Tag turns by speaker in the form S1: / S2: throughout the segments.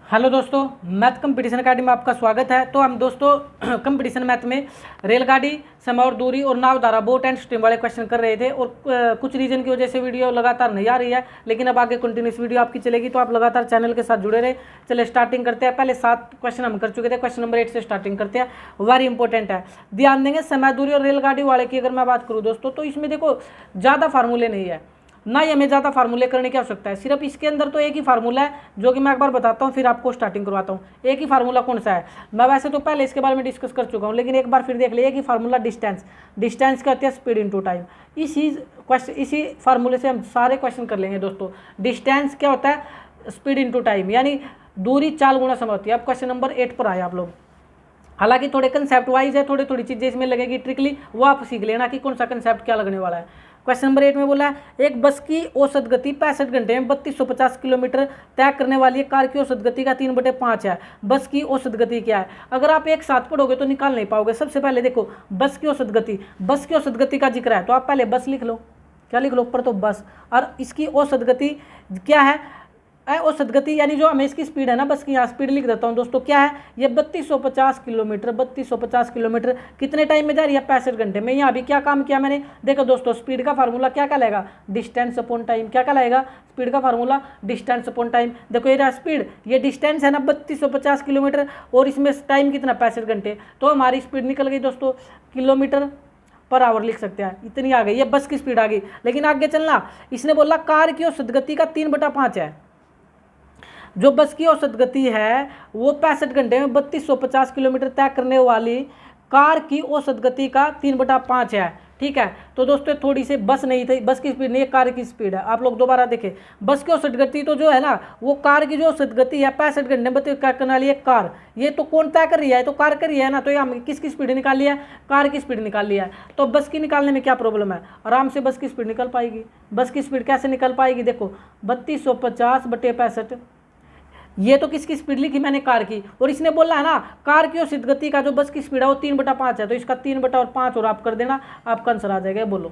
S1: Hello दोस्तों, math competition academy में आपका स्वागत है। तो हम दोस्तों कंपटीशन मैथ में रेलगाड़ी, समय और दूरी और नाव द्वारा बोट एंड स्ट्रीम वाले क्वेश्चन कर रहे थे और कुछ रीजन की वजह से वीडियो लगातार नहीं आ रही है, लेकिन अब आगे कंटिन्यूस वीडियो आपकी चलेगी, तो आप लगातार चैनल के साथ जुड़े रहे। चले स्टार्टिंग करते हैं। पहले 7 क्वेश्चन हम कर चुके थे, क्वेश्चन नंबर 8 से स्टार्टिंग करते हैं। वेरी इंपॉर्टेंट है, ध्यान देंगे। समय, दूरी और रेलगाड़ी वाले की अगर मैं बात करूँ दोस्तों, तो इसमें देखो ज़्यादा फार्मूले नहीं है, ना ही हमें ज़्यादा फार्मूले करने की आवश्यकता है। सिर्फ इसके अंदर तो एक ही फार्मूला है, जो कि मैं एक बार बताता हूँ, फिर आपको स्टार्टिंग करवाता हूँ। एक ही फार्मूला कौन सा है, मैं वैसे तो पहले इसके बारे में डिस्कस कर चुका हूँ, लेकिन एक बार फिर देख लिया। एक ही फार्मूला डिस्टेंस, डिस्टेंस क्या होती है, स्पीड इनटू टाइम। इसी फार्मूले से हम सारे क्वेश्चन कर लेंगे दोस्तों। डिस्टेंस क्या होता है, स्पीड इनटू टाइम, यानी दूरी चाल गुना समय होती है। अब क्वेश्चन नंबर 8 पर आए आप लोग। हालांकि थोड़े कंसेप्ट वाइज है, थोड़ी चीज़ें इसमें लगेगी ट्रिकली, वो आप सीख लेना कि कौन सा कंसेप्ट क्या लगने वाला है। क्वेश्चन नंबर 8 में बोला है, एक बस की औसत गति 65 घंटे में 3250 किलोमीटर तय करने वाली है। कार की औसत गति का 3/5 है। बस की औसत गति क्या है? अगर आप एक साथ पढ़ोगे तो निकाल नहीं पाओगे। सबसे पहले देखो, बस की औसत गति, बस की औसत गति का जिक्र है तो आप पहले बस लिख लो। क्या लिख लो ऊपर, तो बस। और इसकी औसत गति क्या है, औसत गति, यानी जो हमें इसकी स्पीड है ना, बस की यहाँ स्पीड लिख देता हूँ दोस्तों, क्या है ये 3250 किलोमीटर। 3250 किलोमीटर कितने टाइम में जा रही है, 65 घंटे में। यहाँ भी क्या काम किया मैंने, देखो दोस्तों, स्पीड का फार्मूला क्या कहलाएगा, डिस्टेंस अपॉन टाइम। क्या कहलाएगा, स्पीड का फार्मूला डिस्टेंस अपॉन टाइम। देखो ये रहा स्पीड, ये डिस्टेंस है ना 3250 किलोमीटर, और इसमें टाइम कितना, 65 घंटे। तो हमारी स्पीड निकल गई दोस्तों, किलोमीटर पर आवर लिख सकते हैं। इतनी आ गई, ये बस की स्पीड आ गई। लेकिन आगे चलना, इसने बोला कार की औसत गति का 3/5 है। जो बस की औसत गति है वो 65 घंटे में 3250 किलोमीटर तय करने वाली कार की औसत गति का 3/5 है। ठीक है, तो दोस्तों थोड़ी सी बस नहीं थी, बस की स्पीड नहीं, कार की स्पीड है। आप लोग दोबारा देखें, बस की औसत गति तो जो है ना, वो कार की जो औसत गति है 65 घंटे में तय करने वाली है कार। ये तो कौन तय कर रही है, तो कार कर रही है ना, तो ये हम किसकी स्पीड निकाल लिया है, कार की स्पीड निकाल लिया है। तो बस की निकालने में क्या प्रॉब्लम है, आराम से बस की स्पीड निकल पाएगी। बस की स्पीड कैसे निकल पाएगी, देखो 3250/65, ये तो किसकी स्पीड लिखी मैंने, कार की। और इसने बोला है ना, कार की औसत गति का जो बस की स्पीड है वो 3/5 है, तो इसका 3/5 और आप कर देना, आपका आंसर आ जाएगा। बोलो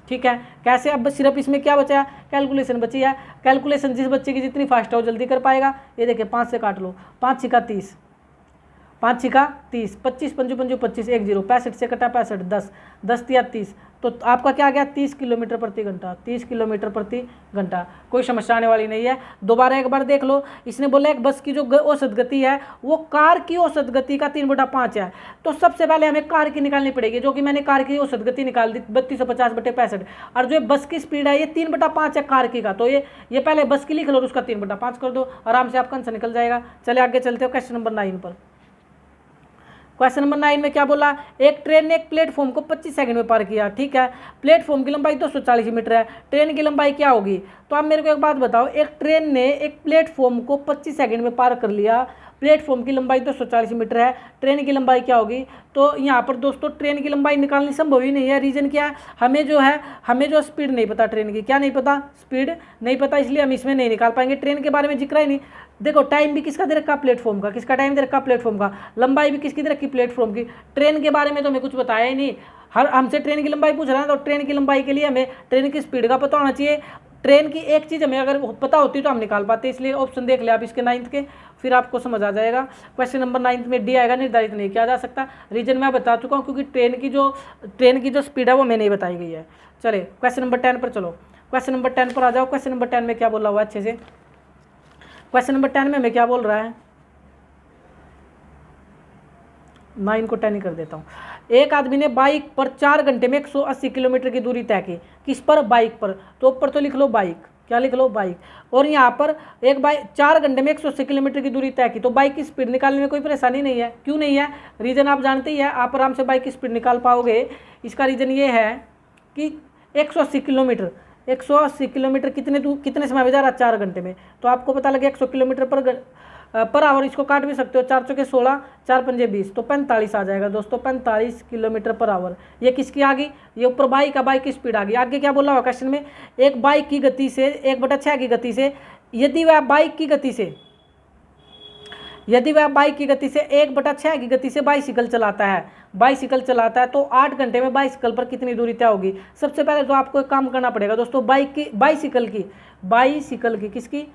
S1: ठीक है, कैसे। अब सिर्फ इसमें क्या बचा है, कैलकुलेशन बची है। कैलकुलेशन जिस बच्चे की जितनी फास्ट है वो जल्दी कर पाएगा। ये देखिए 5 से काट लो, 5 छिका 30, 5 छिका 30, 25 पंजू पंजू 25, 1 0, 65 से कटा 65, 10 10 तिया 30, तो आपका क्या आ गया, 30 किलोमीटर प्रति घंटा। 30 किलोमीटर प्रति घंटा, कोई समस्या आने वाली नहीं है। दोबारा एक बार देख लो, इसने बोला एक बस की जो औसत गति है वो कार की औसत गति का 3/5 है। तो सबसे पहले हमें कार की निकालनी पड़ेगी, जो कि मैंने कार की औसत गति निकाल दी 3250/65, और जो बस की स्पीड है ये 3/5 है कार की का, तो ये पहले बस की लिख लो और उसका 3/5 कर दो, आराम से आपका आंसर निकल जाएगा। चले आगे चलते हो क्वेश्चन नंबर 9 पर। क्वेश्चन नंबर 9 में क्या बोला, एक ट्रेन ने एक प्लेटफॉर्म को 25 सेकंड में पार किया। ठीक है, प्लेटफॉर्म की लंबाई 240 मीटर है, ट्रेन की लंबाई क्या होगी। तो आप मेरे को एक बात बताओ, एक ट्रेन ने एक प्लेटफॉर्म को 25 सेकंड में पार कर लिया, प्लेटफॉर्म की लंबाई 240 मीटर है, ट्रेन की लंबाई क्या होगी। तो यहाँ पर दोस्तों ट्रेन की लंबाई निकालनी संभव ही नहीं है। रीज़न क्या है, हमें जो स्पीड नहीं पता ट्रेन की, क्या नहीं पता, स्पीड नहीं पता, इसलिए हम इसमें नहीं निकाल पाएंगे। ट्रेन के बारे में जिक्र ही नहीं। देखो टाइम भी किसका दे रखा, प्लेटफॉर्म का, किसका टाइम दे रखा, प्लेटफॉर्म का, लंबाई भी किसकी दे रखी, प्लेटफॉर्म की। ट्रेन के बारे में तो हमें कुछ बताया ही नहीं। हमसे ट्रेन की लंबाई पूछ रहा है, तो ट्रेन की लंबाई के लिए हमें ट्रेन की स्पीड का पता होना चाहिए। ट्रेन की एक चीज़ हमें अगर पता होती तो हम निकाल पाते, इसलिए ऑप्शन देख ले आप इसके 9th के, फिर आपको समझ आ जाएगा। क्वेश्चन नंबर 9 में डी आएगा, निर्धारित नहीं किया जा सकता। रीजन मैं बता चुका हूँ, क्योंकि ट्रेन की जो स्पीड है वो हमें नहीं बताई गई है। चले क्वेश्चन नंबर 10 पर चलो। क्वेश्चन नंबर 10 पर आ जाओ। क्वेश्चन नंबर 10 में क्या बोला हुआ अच्छे से, क्वेश्चन नंबर 10 में मैं क्या बोल रहा है, 9 को 10 ही कर देता हूँ। एक आदमी ने बाइक पर 4 घंटे में 180 किलोमीटर की दूरी तय की। किस पर, बाइक पर। तो ऊपर तो लिख लो बाइक, क्या लिख लो, बाइक। और यहाँ पर एक बाइक 4 घंटे में 180 किलोमीटर की दूरी तय की, तो बाइक की स्पीड निकालने में कोई परेशानी नहीं है। क्यों नहीं है, रीज़न आप जानते ही है, आप आराम से बाइक की स्पीड निकाल पाओगे। इसका रीज़न ये है कि 180 किलोमीटर, 180 किलोमीटर कितने समय में जा रहा है, 4 घंटे में। तो आपको पता लगे 100 किलोमीटर पर आवर, इसको काट भी सकते हो, 4 चौके 16, 4 पंजे 20, तो 45 आ जाएगा दोस्तों, 45 किलोमीटर पर आवर। ये किसकी आ गई, ये ऊपर बाइक की स्पीड आ गई। आगे क्या बोला हुआ क्वेश्चन में, एक बाइक की गति से 1/6 की गति से, यदि वह बाइक की गति से 1/6 की गति से बाइसिकल चलाता है, तो 8 घंटे में बाइसिकल पर कितनी दूरी तय होगी। सबसे पहले तो आपको एक काम करना पड़ेगा दोस्तों, बाइसिकल की किसकी,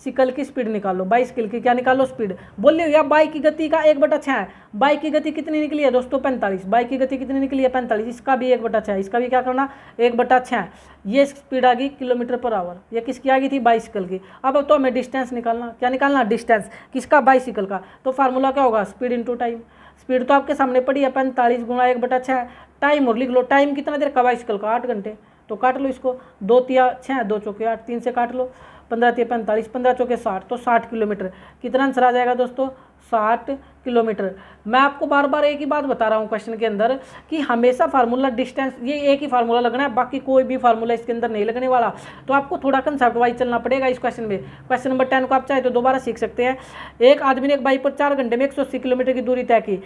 S1: साइकिल की स्पीड निकालो, बाइसिकल की क्या निकालो स्पीड। बोलिए यार बाइक की गति का 1/6 है। बाइक की गति कितनी निकली है दोस्तों 45, बाइक की गति कितनी निकली है 45, इसका भी 1/6, इसका भी क्या करना 1/6। ये स्पीड आ गई किलोमीटर पर आवर, ये किसकी आ गई थी बाइसिकल की। अब तो हमें डिस्टेंस निकालना, क्या निकालना डिस्टेंस किसका बाइसिकल का। तो फार्मूला क्या होगा स्पीड इंटू टाइम। स्पीड तो आपके सामने पड़ी है 45 गुणा 1/6, टाइम और लिख लो टाइम कितना देर का बाइसिकल का 8 घंटे। तो काट लो इसको, 2 तिया 6, 2 चौके 8, 3 से काट लो, 15 तिया 45, 15 चौके 60, तो 60 किलोमीटर। कितना आंसर आ जाएगा दोस्तों 60 किलोमीटर। मैं आपको बार बार एक ही बात बता रहा हूँ क्वेश्चन के अंदर कि हमेशा फार्मूला डिस्टेंस, ये एक ही फार्मूला लगना है, बाकी कोई भी फार्मूला इसके अंदर नहीं लगने वाला। तो आपको थोड़ा कंसेप्ट वाइज चलना पड़ेगा इस क्वेश्चन में। क्वेश्चन नंबर 10 को आप चाहे तो दोबारा सीख सकते हैं। एक आदमी ने एक बाइक पर 4 घंटे में 180 किलोमीटर की दूरी तय की।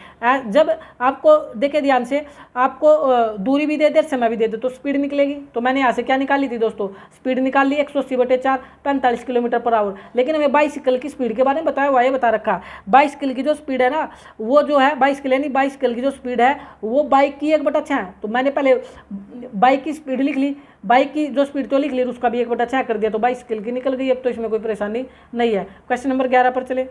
S1: जब आपको देखे ध्यान से, आपको दूरी भी दे दे समय भी दे दे तो स्पीड निकलेगी। तो मैंने यहाँ से क्या निकाली थी दोस्तों स्पीड निकाल ली 180/4, 45 किलोमीटर पर आवर। लेकिन हमें बाइसिकल की स्पीड के बारे में बताया हुआ, ये बता रखा बाइसिकल की जो स्पीड है ना, वो जो है बाइसिकल यानी बाइसिकल की जो स्पीड है वो बाइक की 1/6 है। तो मैंने पहले बाइक की स्पीड लिख ली, बाइक की जो स्पीड तो लिख ली, उसका भी 1/6 कर दिया, तो बाइसिकल की निकल गई। अब तो इसमें कोई परेशानी नहीं है। क्वेश्चन नंबर 11 पर चले।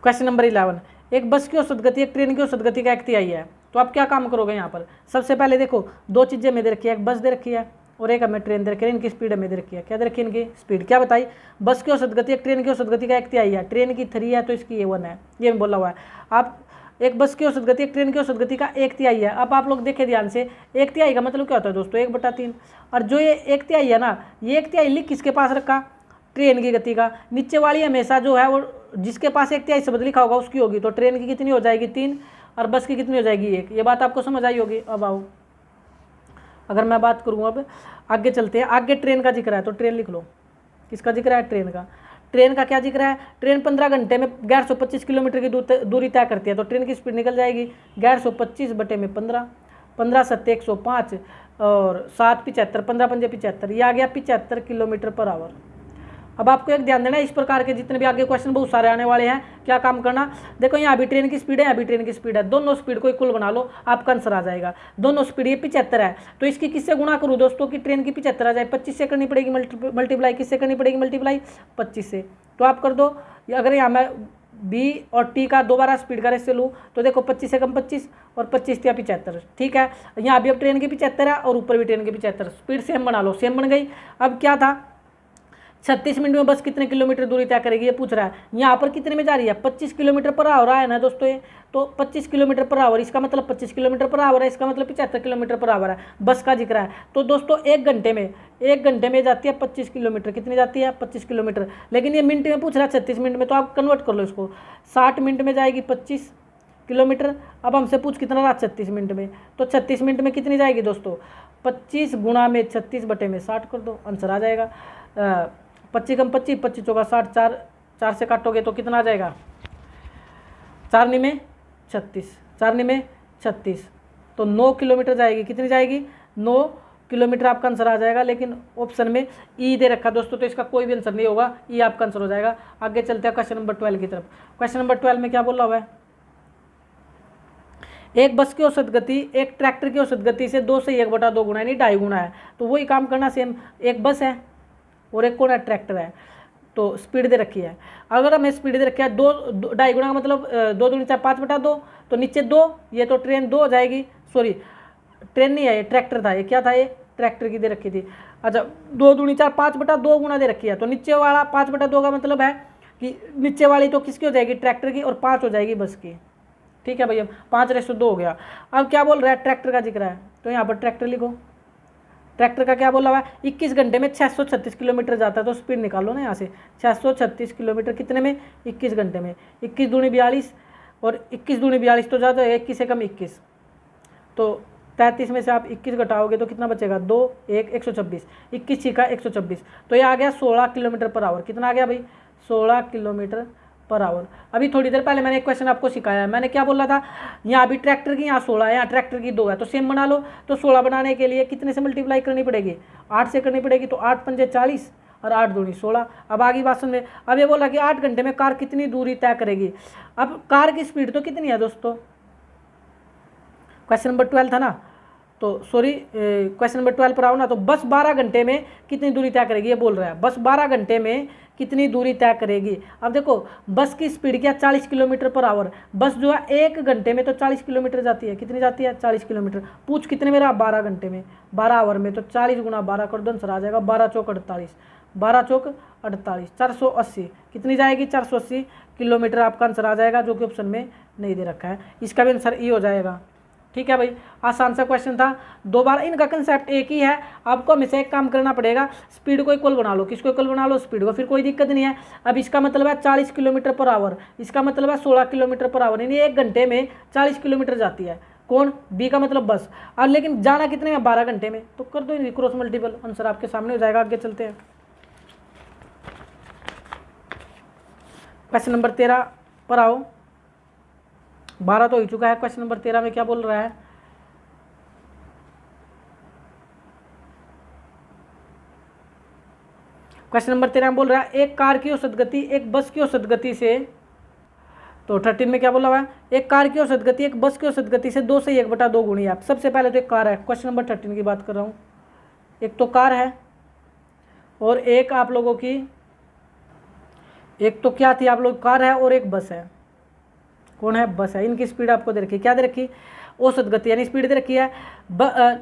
S1: क्वेश्चन नंबर 11, एक बस की औसत गति एक ट्रेन की औसत गति का एक तिहाई है। तो आप क्या काम करोगे यहाँ पर। सबसे पहले देखो 2 चीज़ें में दे रखी है, एक बस दे रखी है और एक हमें ट्रेन दे रखी है। इनकी स्पीड हमें दे रखी है, क्या दे रखी है इनकी स्पीड। क्या बताई बस की औसत गति एक ट्रेन की औसत गति का एक तिहाई है, ट्रेन की 3 है तो इसकी 1 है, ये बोला हुआ है। आप एक बस की औसत गति एक ट्रेन की औसत गति का 1/3 है। अब आप लोग देखें ध्यान से, 1/3 का मतलब क्या होता है दोस्तों 1/3। और जो ये 1/3 है ना, ये 1/3 लिख किसके पास रखा ट्रेन की गति का। नीचे वाली हमेशा जो है वो जिसके पास 1/3 शब्द लिखा होगा उसकी होगी। तो ट्रेन की कितनी हो जाएगी 3 और बस की कितनी हो जाएगी 1। ये बात आपको समझ आई होगी। अब आओ अगर मैं बात करूँ, अब आगे चलते हैं। आगे ट्रेन का जिक्र है तो ट्रेन लिख लो, किसका जिक्र है ट्रेन का। ट्रेन का क्या जिक्र है, ट्रेन 15 घंटे में 1125 किलोमीटर की दूरी तय करती है। तो ट्रेन की स्पीड निकल जाएगी 1125/15, 15 7 105 और 7 75, 15 5 75, ये आ गया 75 किलोमीटर पर आवर। अब आपको एक ध्यान देना है, इस प्रकार के जितने भी आगे क्वेश्चन बहुत सारे आने वाले हैं, क्या काम करना। देखो यहाँ भी ट्रेन की स्पीड है, यहाँ भी ट्रेन की स्पीड है, दोनों स्पीड को इक्वल बना लो, आपका आंसर आ जाएगा। दोनों स्पीड ये 75 है, तो इसकी किससे गुणा करूँ दोस्तों कि ट्रेन की 75 आ जाए। 25 से करनी पड़ेगी मल्टीप्लाई, किससे करनी पड़ेगी मल्टीप्लाई 25 से। तो आप कर दो, अगर यहाँ मैं बी और टी का दोबारा स्पीड का रेशियो लूँ तो देखो 25 से कम 25 और 25 या 75, ठीक है। यहाँ भी अब ट्रेन की 75 है और ऊपर भी ट्रेन की 75, स्पीड सेम बना लो, सेम बन गई। अब क्या था 36 मिनट में बस कितने किलोमीटर दूरी तय करेगी ये पूछ रहा है। यहाँ पर कितने में जा रही है 25 किलोमीटर पर आवर है ना दोस्तों ये, तो 25 किलोमीटर पर आवर, इसका मतलब 25 किलोमीटर पर आवर है, इसका मतलब 75 किलोमीटर पर आवर है, बस का जिक्र है। तो दोस्तों एक घंटे में जाती है 25 किलोमीटर, कितनी जाती है 25 किलोमीटर। लेकिन ये मिनट में पूछ रहा है 36 मिनट में, तो आप कन्वर्ट कर लो इसको, 60 मिनट में जाएगी 25 किलोमीटर। अब हमसे पूछ कितना रहा 36 मिनट में, तो 36 मिनट में कितनी जाएगी दोस्तों 25 गुणा में 36/60 कर दो, आंसर आ जाएगा 25 कम 25, 25 चौका 60, 4 से काटोगे तो कितना आ जाएगा 4 में 36, 4 में 36, तो 9 किलोमीटर जाएगी। कितनी जाएगी 9 किलोमीटर आपका आंसर आ जाएगा। लेकिन ऑप्शन में ई दे रखा दोस्तों, तो इसका कोई भी आंसर नहीं होगा, ई आपका आंसर हो जाएगा। आगे चलते हैं क्वेश्चन नंबर 12 की तरफ। क्वेश्चन नंबर 12 में क्या बोला हुआ है, एक बस की औसत गति एक ट्रैक्टर की औसत गति से 2 से 1/2 गुना यानी 2.5 गुना है। तो वही काम करना सेम, एक बस है और एक कौन है ट्रैक्टर है, तो स्पीड दे रखी है। अगर हमें स्पीड दे रखी है 2.5 गुना का मतलब 2 दूनी 4 5/2, तो नीचे 2, ये तो ट्रेन 2 हो जाएगी, सॉरी ट्रेन नहीं है ये ट्रैक्टर था, ये क्या था ये ट्रैक्टर की दे रखी थी। अच्छा 2 दूनी 4 5/2 गुना दे रखी है, तो नीचे वाला 5/2 का मतलब है कि नीचे वाली तो किसकी हो जाएगी ट्रैक्टर की और 5 हो जाएगी बस की, ठीक है भैया 5:2 हो गया। अब क्या बोल रहा है ट्रैक्टर का जिक्र है, तो यहाँ पर ट्रैक्टर लिखो। ट्रैक्टर का क्या बोला हुआ है 21 घंटे में 636 किलोमीटर जाता है, तो स्पीड निकालो ना यहाँ से 636 किलोमीटर कितने में 21 घंटे में, 21 दूनी 42 और 21 दूनी 42 तो ज़्यादा है, 21 से कम 21, तो 33 में से आप 21 घटाओगे तो कितना बचेगा 2 1 126, 21 छिका 126, तो ये आ गया 16 किलोमीटर पर आवर। कितना आ गया भाई 16 किलोमीटर पर आवर। अभी थोड़ी देर पहले मैंने एक क्वेश्चन आपको सिखाया है, मैंने क्या बोला था यहाँ भी ट्रैक्टर की यहाँ 16 है, यहाँ ट्रैक्टर की 2 है, तो सेम बना लो। तो 16 बनाने के लिए कितने से मल्टीप्लाई करनी पड़ेगी 8 से करनी पड़ेगी, तो 8 पंजे 40 और 8 दूनी 16। अब आगे बात समझे, अब ये बोला कि 8 घंटे में कार कितनी दूरी तय करेगी। अब कार की स्पीड तो कितनी है दोस्तों, क्वेश्चन नंबर 12 था ना, तो सॉरी क्वेश्चन नंबर 12 पर आओ ना। तो बस 12 घंटे में कितनी दूरी तय करेगी, ये बोल रहा है बस 12 घंटे में कितनी दूरी तय करेगी। अब देखो बस की स्पीड क्या 40 किलोमीटर पर आवर। बस जो है 1 घंटे में तो 40 किलोमीटर जाती है। कितनी जाती है 40 किलोमीटर। पूछ कितने में रहा 12 घंटे में 12 आवर में, तो 40 गुना 12 कर दो आंसर आ जाएगा 12 चौक 48, 12 चौक 48 480। कितनी जाएगी 480 किलोमीटर आपका आंसर आ जाएगा, जो कि ऑप्शन में नहीं दे रखा है। इसका भी आंसर ई हो जाएगा। ठीक है भाई, आसान सा क्वेश्चन था। दो बार इनका कंसेप्ट एक ही है, आपको हमेशा एक काम करना पड़ेगा, स्पीड को इक्वल बना लो। किसको इक्वल बना लो, स्पीड को, फिर कोई दिक्कत नहीं है। अब इसका मतलब है 40 किलोमीटर पर आवर, इसका मतलब है 16 किलोमीटर पर आवर, यानी 1 घंटे में 40 किलोमीटर जाती है। कौन, बी का मतलब बस। अब लेकिन जाना कितने में 12 घंटे में, तो कर दो इनकी क्रॉस मल्टीपल, आंसर आपके सामने हो जाएगा। आगे चलते हैं क्वेश्चन नंबर 13 पर आओ। 12 तो हो चुका है, क्वेश्चन नंबर 13 में क्या बोल रहा है। क्वेश्चन नंबर 13 में बोल रहा है एक कार की औसत गति एक बस की औसत गति से, तो 13 में क्या बोला हुआ है, एक कार की औसत गति एक बस की औसत गति से 2 से 1/2 गुणी है। सबसे पहले तो एक कार है, क्वेश्चन नंबर 13 की बात कर रहा हूँ। एक तो कार है और एक आप लोगों की, एक तो क्या थी आप लोग, कार है और एक बस है। कौन है, बस है। इनकी स्पीड आपको दे रखी, क्या दे रखी, औसत गति यानी स्पीड दे रखी है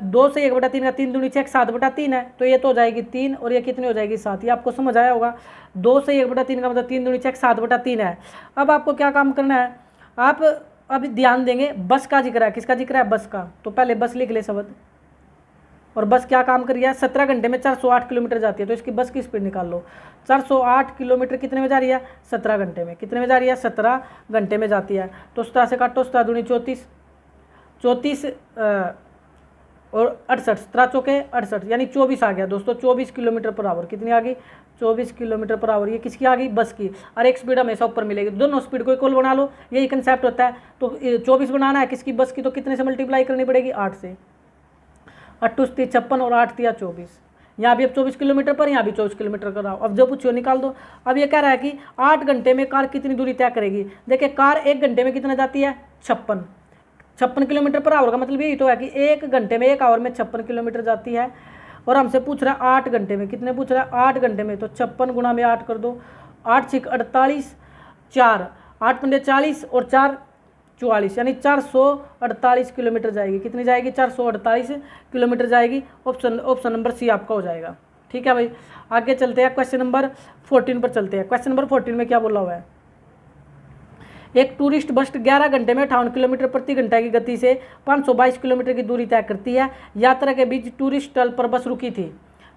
S1: 2 से 1/3 का 3 दूनी 6 7/3 है, तो ये तो हो जाएगी 3 और ये कितनी हो जाएगी 7। ये आपको समझ आया होगा। 2 से 1/3 का मतलब 3 दूनी 6 7/3 है। अब आपको क्या काम करना है, आप अभी ध्यान देंगे, बस का जिक्र है, किसका जिक्र है, बस का। तो पहले बस लिख ले शब्द, और बस क्या काम कर रही है, 17 घंटे में 408 किलोमीटर जाती है, तो इसकी बस की स्पीड निकाल लो। 408 किलोमीटर कितने में जा रही है, 17 घंटे में। कितने में जा रही है, 17 घंटे में जाती है। तो 17 से काटो, 17 दूनी 34, 34 और 68, 17 चौके 68, यानी 24 आ गया दोस्तों, 24 किलोमीटर पर आवर। कितनी आ गई, 24 किलोमीटर पर आवर। ये किसकी आ गई, बस की। और एक स्पीड हमेशा ऊपर मिलेगी, दोनों स्पीड को इक्वल बना लो, यही कंसेप्ट होता है। तो 24 बनाना है किसकी, बस की, तो कितने से मल्टीप्लाई करनी पड़ेगी, 8 से। 8 × 56 और 8 × 24, यहाँ भी अब 24 किलोमीटर पर, यहाँ भी 24 किलोमीटर कराओ। अब जो पूछो निकाल दो। अब ये कह रहा है कि 8 घंटे में कार कितनी दूरी तय करेगी। देखिए कार 1 घंटे में कितना जाती है, 56 किलोमीटर पर आवर का मतलब यही तो है कि 1 घंटे में 1 आवर में 56 किलोमीटर जाती है। और हमसे पूछ रहा है 8 घंटे में, कितने पूछ रहा है, 8 घंटे में। तो 56 गुणा में 8 कर दो, 8 × 48, 4, 8 × 40 और 4 44, यानी 448 किलोमीटर जाएगी। कितनी जाएगी, 448 किलोमीटर जाएगी। ऑप्शन नंबर सी आपका हो जाएगा। ठीक है भाई, आगे चलते हैं, क्वेश्चन नंबर 14 पर चलते हैं। क्वेश्चन नंबर 14 में क्या बोला हुआ है, एक टूरिस्ट बस 11 घंटे में 58 किलोमीटर प्रति घंटा की गति से 522 किलोमीटर की दूरी तय करती है। यात्रा के बीच टूरिस्ट स्थल पर बस रुकी थी,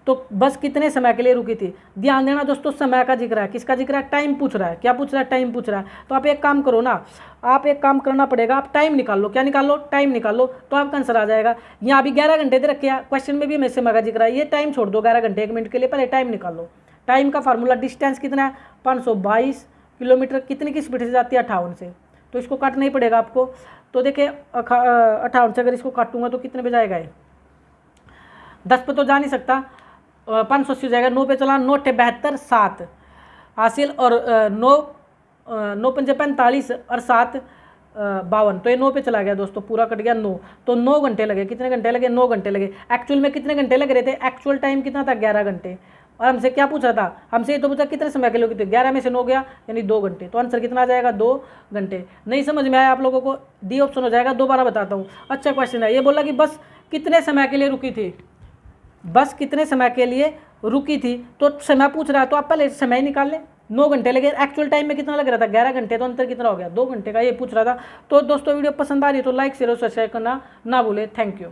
S1: तो बस कितने समय के लिए रुकी थी। ध्यान देना दोस्तों, समय का जिक्र है, किसका जिक्र है, टाइम पूछ रहा है। क्या पूछ रहा है, टाइम पूछ रहा है। तो आप एक काम करो ना, आप एक काम करना पड़ेगा, आप टाइम निकाल लो। क्या निकाल लो, टाइम निकाल लो, तो आपका आंसर आ जाएगा। यहाँ भी 11 घंटे दे रखे हैं, क्वेश्चन में भी हमें समय का जिक्र है। ये टाइम छोड़ दो 11 घंटे 1 मिनट के लिए, पहले टाइम निकाल लो। टाइम का फार्मूला, डिस्टेंस कितना है, 522 किलोमीटर, कितनी की स्पीड से जाती है, 58 से। तो इसको काटना ही पड़ेगा आपको। तो देखिए 58 से अगर इसको काटूंगा तो कितने पे जाएगा, 10 पे तो जा नहीं सकता, 580 हो जाएगा। 9 पे चला, 9 × 72 7 हासिल, और 9 × 5 45 और 7 52, तो ये 9 पे चला गया दोस्तों, पूरा कट गया 9। तो 9 घंटे लगे। कितने घंटे लगे, 9 घंटे लगे। एक्चुअल में कितने घंटे लग रहे थे, एक्चुअल टाइम कितना था, 11 घंटे। और हमसे क्या पूछा था, हमसे ये तो पूछा कितने समय के लिए, कितने, 11 में से 9 गया यानी 2 घंटे। तो आंसर कितना आ जाएगा, 2 घंटे। नहीं समझ में आया आप लोगों को, डी ऑप्शन हो जाएगा। दोबारा बताता हूँ, अच्छा क्वेश्चन है। ये बोला कि बस कितने समय के लिए रुकी थी, बस कितने समय के लिए रुकी थी, तो समय पूछ रहा है, तो आप पहले समय निकाल लें। 9 घंटे लगे, एक्चुअल टाइम में कितना लग रहा था, 11 घंटे, तो अंतर कितना हो गया, 2 घंटे का। ये पूछ रहा था। तो दोस्तों वीडियो पसंद आ रही है तो लाइक शेयर और सब्सक्राइब करना ना भूलें। Thank you.